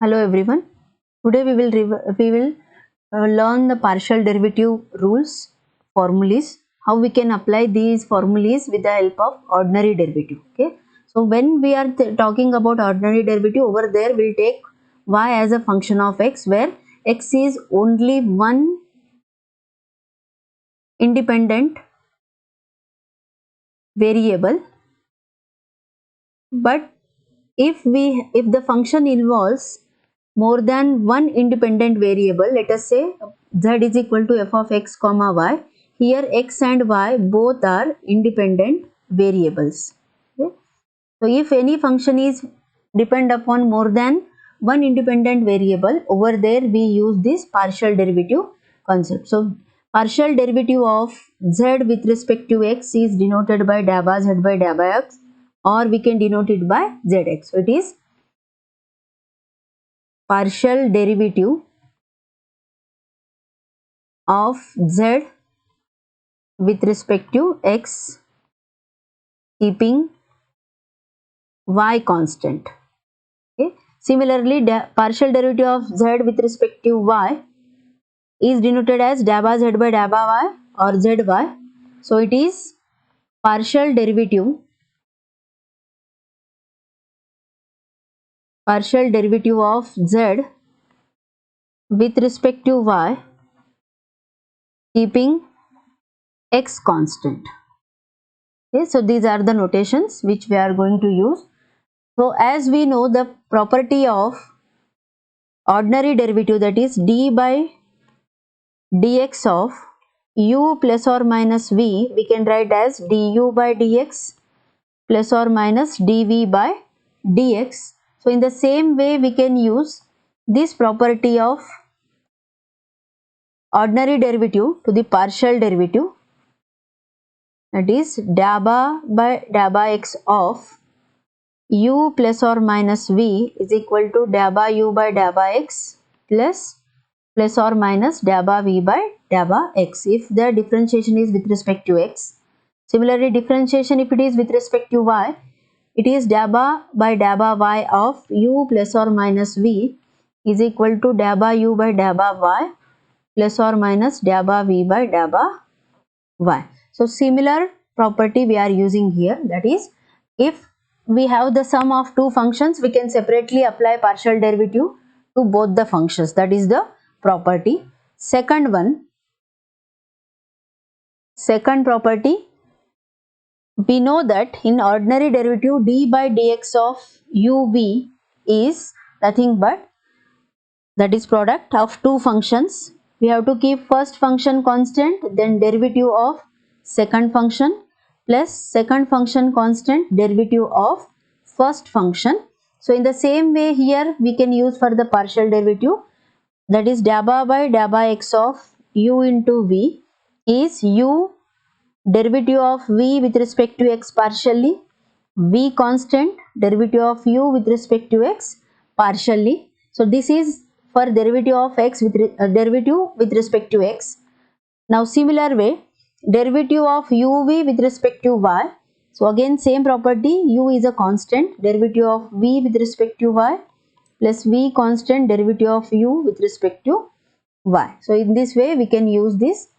Hello everyone. Today we will learn the partial derivative rules, formulas, how we can apply these formulas with the help of ordinary derivative. Okay. So when we are talking about ordinary derivative, over there we'll take y as a function of x, where x is only one independent variable, but if the function involves more than one independent variable, let us say z is equal to f of x comma y, here x and y both are independent variables. Okay. So if any function is depend upon more than one independent variable, over there we use this partial derivative concept. So partial derivative of z with respect to x is denoted by dabba z by dabba x, or we can denote it by zx. So it is partial derivative of z with respect to x keeping y constant. Okay. Similarly, partial derivative of z with respect to y is denoted as dabba z by dabba y or zy. So it is partial derivative of z with respect to y keeping x constant. Okay, so these are the notations which we are going to use. So as we know, the property of ordinary derivative, that is d by dx of u plus or minus v, we can write as du by dx plus or minus dv by dx. So in the same way we can use this property of ordinary derivative to the partial derivative, that is dabba by dabba x of u plus or minus v is equal to dabba u by dabba x plus or minus dabba v by dabba x if the differentiation is with respect to x. Similarly, differentiation if it is with respect to y, it is dabba by dabba y of u plus or minus v is equal to dabba u by dabba y plus or minus dabba v by dabba y. So similar property we are using here, that is if we have the sum of two functions, we can separately apply partial derivative to both the functions. That is the property. Second property, we know that in ordinary derivative d by dx of uv is nothing but, that is product of two functions. We have to keep first function constant, then derivative of second function plus second function constant, derivative of first function. So in the same way here we can use for the partial derivative, that is dabba by dabba x of u into v is u derivative of v with respect to x partially, v constant, derivative of u with respect to x partially. So this is for derivative of x with derivative with respect to x. Now similar way, derivative of uv with respect to y. So again same property, u is a constant, derivative of v with respect to y plus v constant, derivative of u with respect to y. So in this way we can use this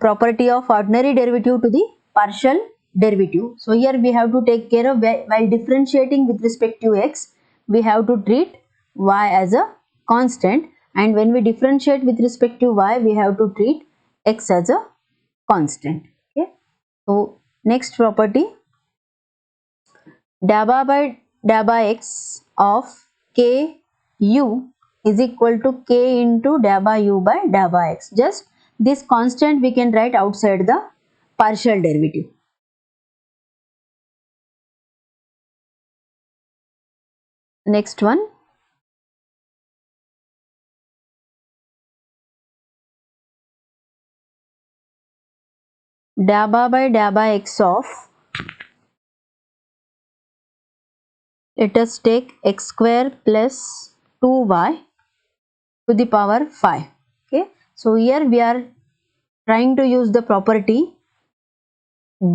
property of ordinary derivative to the partial derivative. So here we have to take care of, while differentiating with respect to x, we have to treat y as a constant, and when we differentiate with respect to y, we have to treat x as a constant. Okay. So next property, dabba by dabba x of k u is equal to k into dabba u by dabba x. Just this constant we can write outside the partial derivative. Next one, dabba by dabba x of, let us take x square plus 2y to the power 5. Okay. So here we are trying to use the property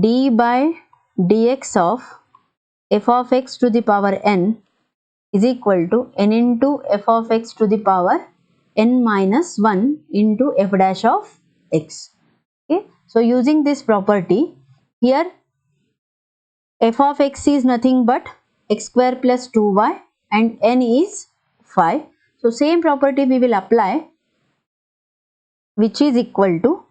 d by dx of f of x to the power n is equal to n into f of x to the power n minus 1 into f dash of x. Okay. So using this property, here f of x is nothing but x square plus 2y and n is 5. So same property we will apply, which is equal to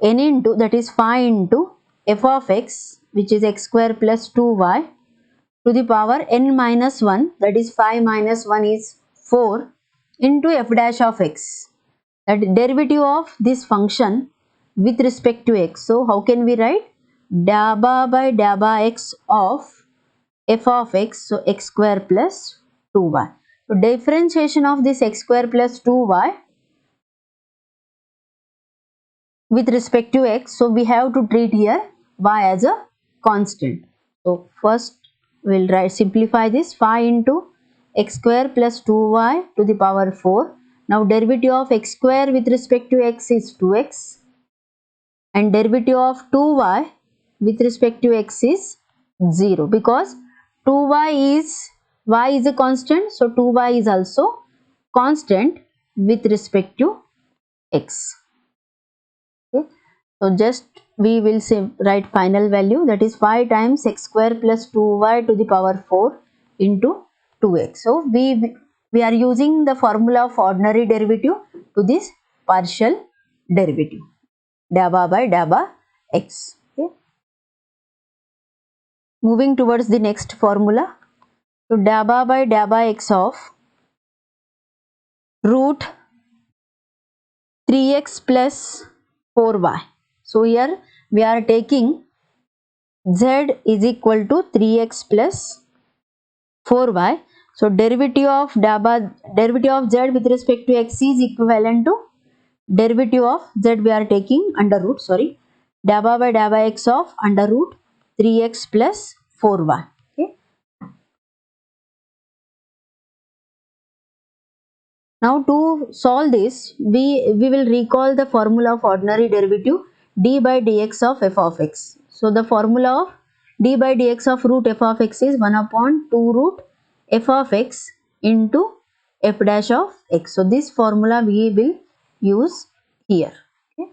n into, that is 5 into f of x, which is x square plus 2y to the power n minus 1, that is 5 minus 1 is 4, into f dash of x, that derivative of this function with respect to x. So how can we write? Dabba by dabba x of f of x, so x square plus 2y. So differentiation of this x square plus 2y with respect to x, so we have to treat here y as a constant. So first we'll simplify this. 5 into x square plus 2y to the power 4. Now derivative of x square with respect to x is 2x and derivative of 2y with respect to x is 0, because 2y is, y is a constant, so 2y is also constant with respect to x. Okay. So just we will say write final value, that is 5 times x square plus 2y to the power 4 into 2x. So we are using the formula of ordinary derivative to this partial derivative, dabba by dabba x. Okay. Moving towards the next formula. So dabba by dabba x of root 3x plus 4y. So here we are taking z is equal to 3x plus 4y. So derivative of z with respect to x is equivalent to derivative of z, we are taking under root, dabba by dabba x of under root 3x plus 4y. Okay. Now to solve this, we will recall the formula of ordinary derivative d by dx of f of x. So the formula of d by dx of root f of x is 1 upon 2 root f of x into f dash of x. So this formula we will use here. Okay.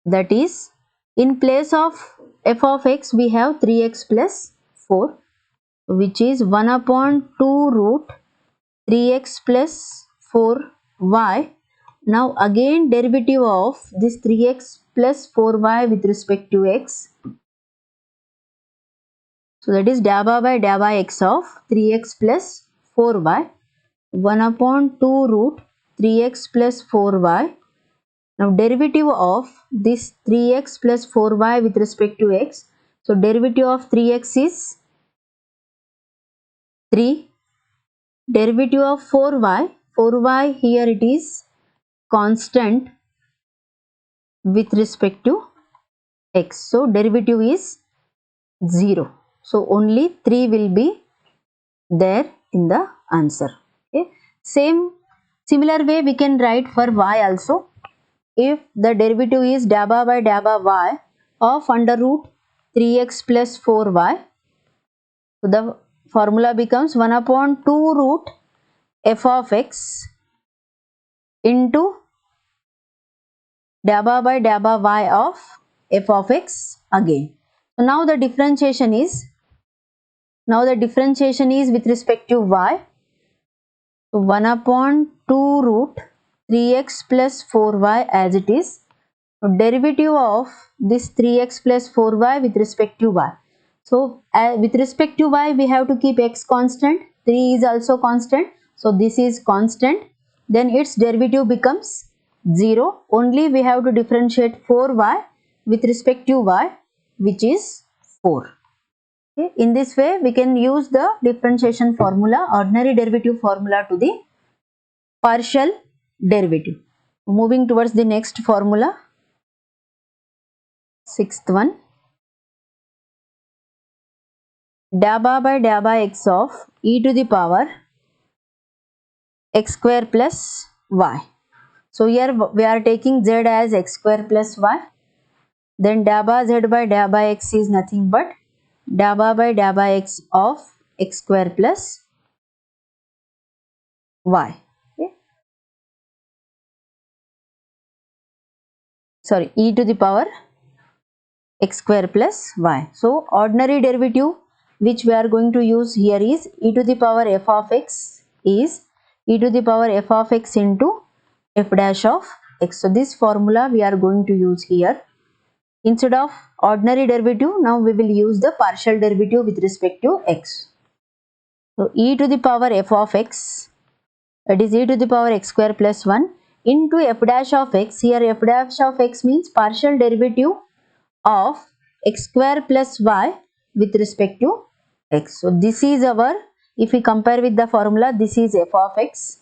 That is, in place of f of x we have 3x plus 4, which is 1 upon 2 root 3x plus 4y. Now again derivative of this 3x plus 4y with respect to x. So that is dabba by dabba x of 3x plus 4y, 1 upon 2 root 3x plus 4y. Now derivative of this 3x plus 4y with respect to x. So derivative of 3x is 3. Derivative of 4y here it is constant with respect to x. So derivative is 0. So only 3 will be there in the answer. Okay. Similar way we can write for y also. If the derivative is dabba by dabba y of under root 3x plus 4y, so the formula becomes 1 upon 2 root f of x into dabba by dabba y of f of x again. So now the differentiation is with respect to y. So 1 upon 2 root 3x plus 4y as it is. So derivative of this 3x plus 4y with respect to y. So with respect to y we have to keep x constant, 3 is also constant. So this is constant. Then its derivative becomes 0. Only we have to differentiate 4y with respect to y, which is 4. Okay. In this way we can use the differentiation formula, ordinary derivative formula, to the partial derivative. Moving towards the next formula, sixth one, dabba by dabba x of e to the power x square plus y. So here we are taking z as x square plus y. Then dabba z by dabba x is nothing but dabba by dabba x of x square plus y. Okay. Sorry, e to the power x square plus y. So ordinary derivative which we are going to use here is e to the power f of x is e to the power f of x into f dash of x. So this formula we are going to use here. Instead of ordinary derivative, now we will use the partial derivative with respect to x. So e to the power f of x, that is e to the power x square plus 1 into f dash of x. Here f dash of x means partial derivative of x square plus y with respect to x. So this is our, if we compare with the formula, this is f of x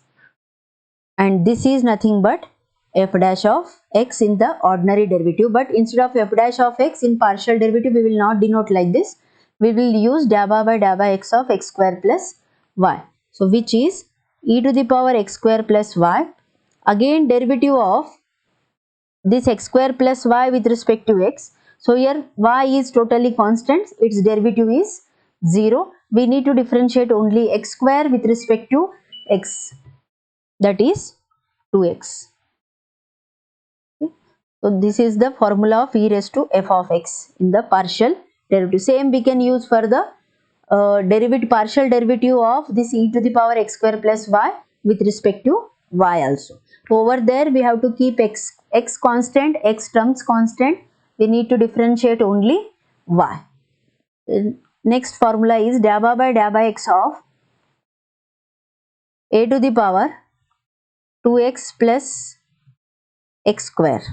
and this is nothing but f dash of x in the ordinary derivative, but instead of f dash of x in partial derivative we will not denote like this. We will use dabba by dabba x of x square plus y. So which is e to the power x square plus y, again derivative of this x square plus y with respect to x. So here y is totally constant, its derivative is 0. We need to differentiate only x square with respect to x, that is 2x. Okay. So this is the formula of e raised to f of x in the partial derivative. Same we can use for the partial derivative of this e to the power x square plus y with respect to y also. So over there we have to keep x constant, x terms constant. We need to differentiate only y. Next formula is dabba by dabba x of a to the power 2x plus x square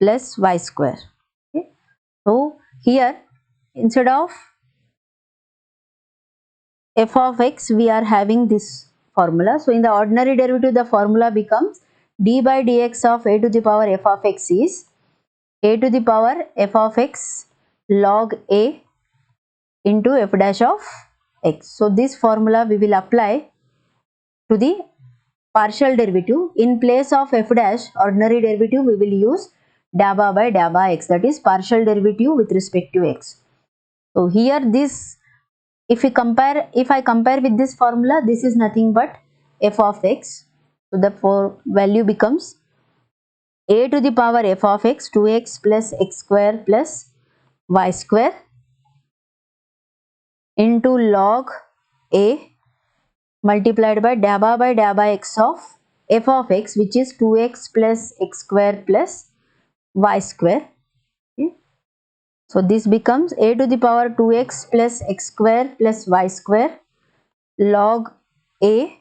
plus y square. Okay. So here instead of f of x we are having this formula. So in the ordinary derivative the formula becomes d by dx of a to the power f of x is a to the power f of x log a into f dash of x. So this formula we will apply to the partial derivative. In place of f dash ordinary derivative we will use dabba by dabba x, that is partial derivative with respect to x. So here this, if I compare with this formula, this is nothing but f of x. So the value becomes a to the power f of x 2x plus x square plus y square into log a multiplied by dabba x of f of x, which is 2x plus x square plus y square. Okay. So this becomes a to the power 2x plus x square plus y square log a.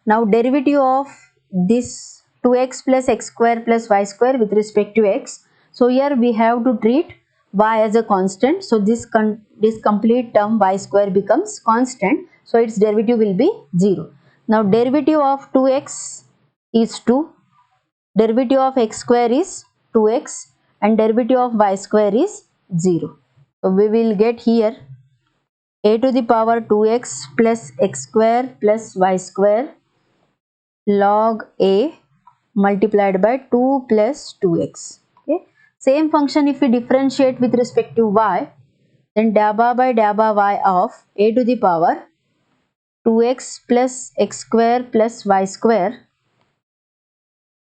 Now derivative of this 2x plus x square plus y square with respect to x. So here we have to treat y as a constant. So this complete term y square becomes constant. So its derivative will be 0. Now derivative of 2x is 2. Derivative of x square is 2x and derivative of y square is 0. So we will get here a to the power 2x plus x square plus y square log a multiplied by 2 plus 2x. Okay. Same function if we differentiate with respect to y, then dabba by dabba y of a to the power 2x plus x square plus y square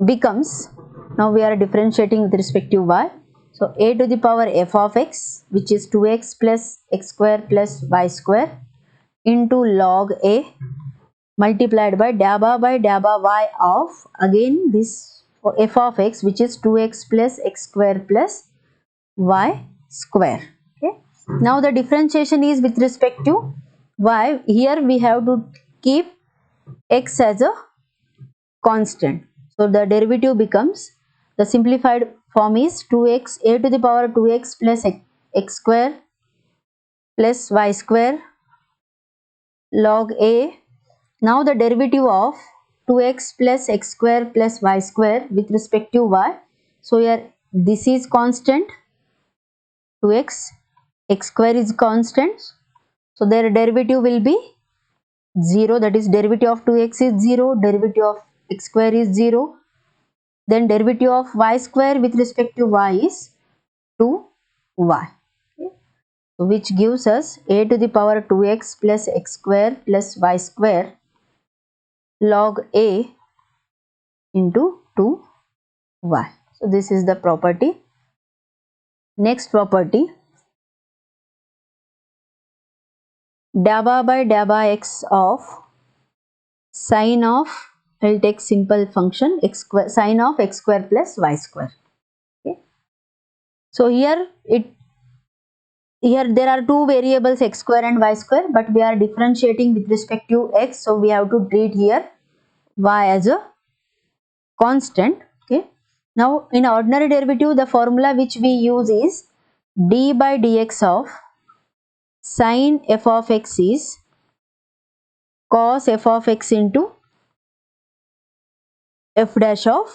becomes, now we are differentiating with respect to y. So a to the power f of x, which is 2x plus x square plus y square into log a multiplied by dabba y of again this f of x, which is 2x plus x square plus y square. Okay. Now the differentiation is with respect to y. Here we have to keep x as a constant. So the derivative becomes, the simplified form is 2x a to the power 2x plus x square plus y square log a. Now the derivative of 2x plus x square plus y square with respect to y. So here this is constant, 2x, x square is constant. So their derivative will be 0, that is derivative of 2x is 0, derivative of x square is 0. Then derivative of y square with respect to y is 2y. Okay. So which gives us a to the power 2x plus x square plus y square log a into 2y. So this is the property. Next property, dabba by dabba x of sine of, I will take simple function x square, sine of x square plus y square. Okay. So here there are two variables x square and y square, but we are differentiating with respect to x, so we have to treat here y as a constant. Okay. Now in ordinary derivative, the formula which we use is d by dx of sine f of x is cos f of x into f dash of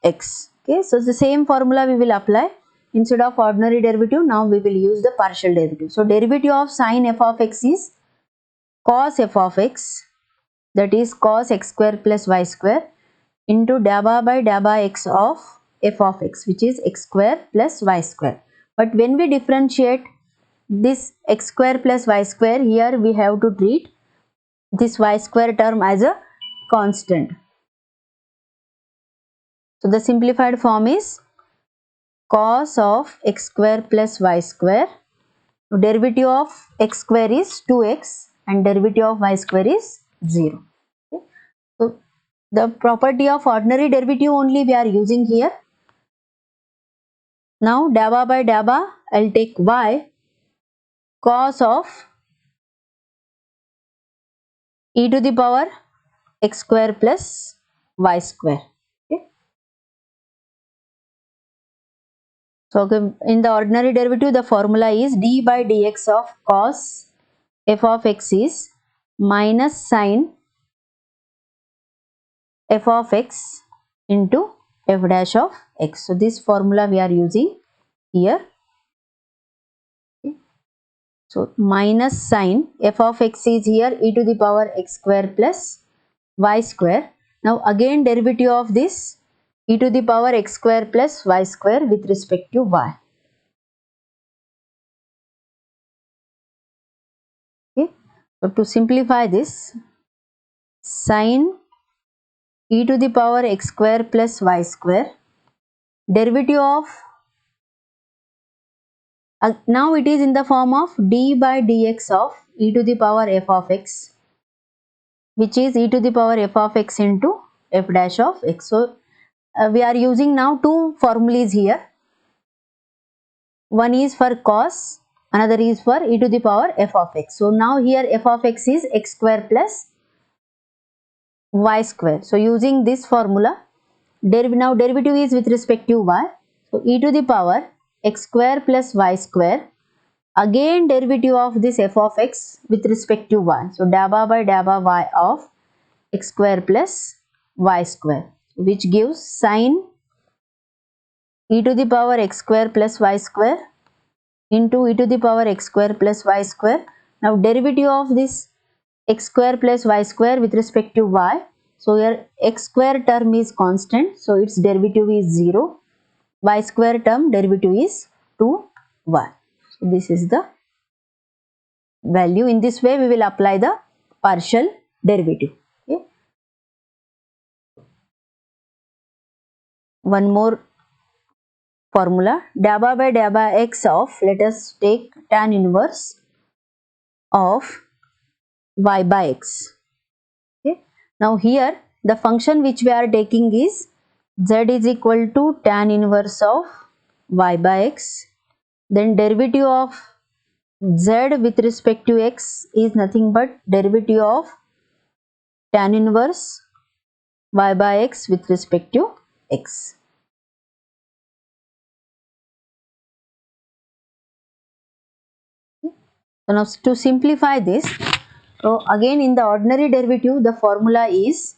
x. Okay, so the same formula we will apply. Instead of ordinary derivative, now we will use the partial derivative. So derivative of sine f of x is cos f of x, that is cos x square plus y square into dabba by dabba x of f of x, which is x square plus y square. But when we differentiate this x square plus y square, here we have to treat this y square term as a constant. So the simplified form is cos of x square plus y square. Derivative of x square is 2x and derivative of y square is 0. Okay. So the property of ordinary derivative only we are using here. Now dabba by dabba, I will take y cos of e to the power x square plus y square. Okay. So in the ordinary derivative, the formula is d by dx of cos f of x is minus sine f of x into f dash of x. So this formula we are using here. Okay. So minus sine f of x is here e to the power x square plus y square. Now again derivative of this e to the power x square plus y square with respect to y. Okay. So to simplify this, sine e to the power x square plus y square, derivative of, now it is in the form of d by dx of e to the power f of x, which is e to the power f of x into f dash of x. So we are using now two formulas here. One is for cos, another is for e to the power f of x. So now here f of x is x square plus y square. So using this formula, now derivative is with respect to y. So e to the power x square plus y square, again derivative of this f of x with respect to y. So dabba by dabba y of x square plus y square, which gives sine e to the power x square plus y square into e to the power x square plus y square. Now derivative of this x square plus y square with respect to y. So here x square term is constant, so its derivative is 0. Y square term derivative is 2y. So this is the value. In this way we will apply the partial derivative. Okay. One more formula, dabba by dabba x of, let us take tan inverse of y by x. Okay. Now here the function which we are taking is z is equal to tan inverse of y by x. Then derivative of z with respect to x is nothing but derivative of tan inverse y by x with respect to x. So now to simplify this, so again in the ordinary derivative the formula is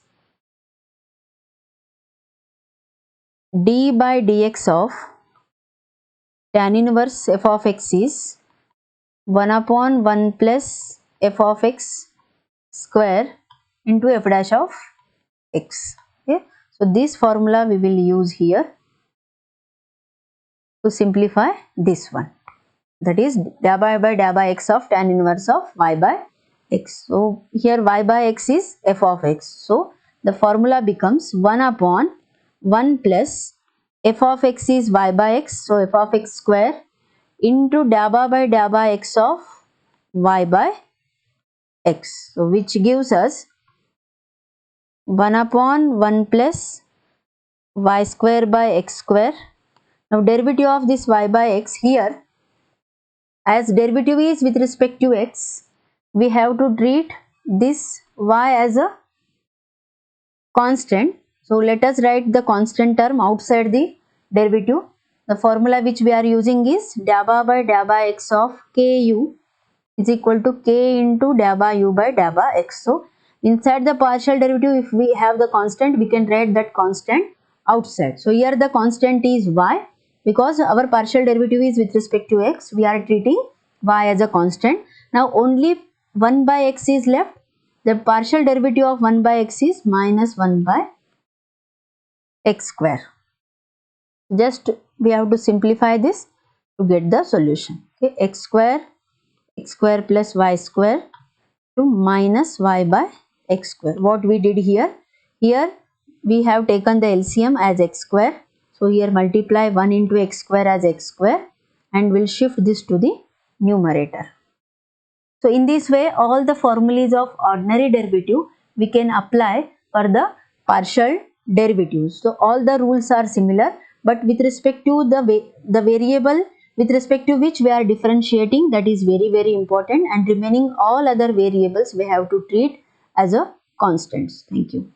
d by dx of tan inverse f of x is 1 upon 1 plus f of x square into f dash of x. Okay. So this formula we will use here to simplify this one. that is del by x of tan inverse of y by x. So here y by x is f of x. So the formula becomes 1 upon 1 plus f of x is y by x, so f of x square into del by x of y by x. So which gives us 1 upon 1 plus y square by x square. Now derivative of this y by x here, as derivative is with respect to x, we have to treat this y as a constant. So let us write the constant term outside the derivative. The formula which we are using is del by x of ku is equal to k into del by u by del by x. So inside the partial derivative, if we have the constant, we can write that constant outside. So here the constant is y, because our partial derivative is with respect to x, we are treating y as a constant. Now only 1 by x is left. The partial derivative of 1 by x is minus 1 by x square. Just we have to simplify this to get the solution. Okay, x square plus y square to minus y by x square. What we did here? Here we have taken the LCM as x square. So here multiply 1 into x square as x square and we'll shift this to the numerator. So in this way, all the formulas of ordinary derivative we can apply for the partial derivatives. So all the rules are similar, but with respect to the variable with respect to which we are differentiating, that is very important, and remaining all other variables we have to treat as a constants. Thank you.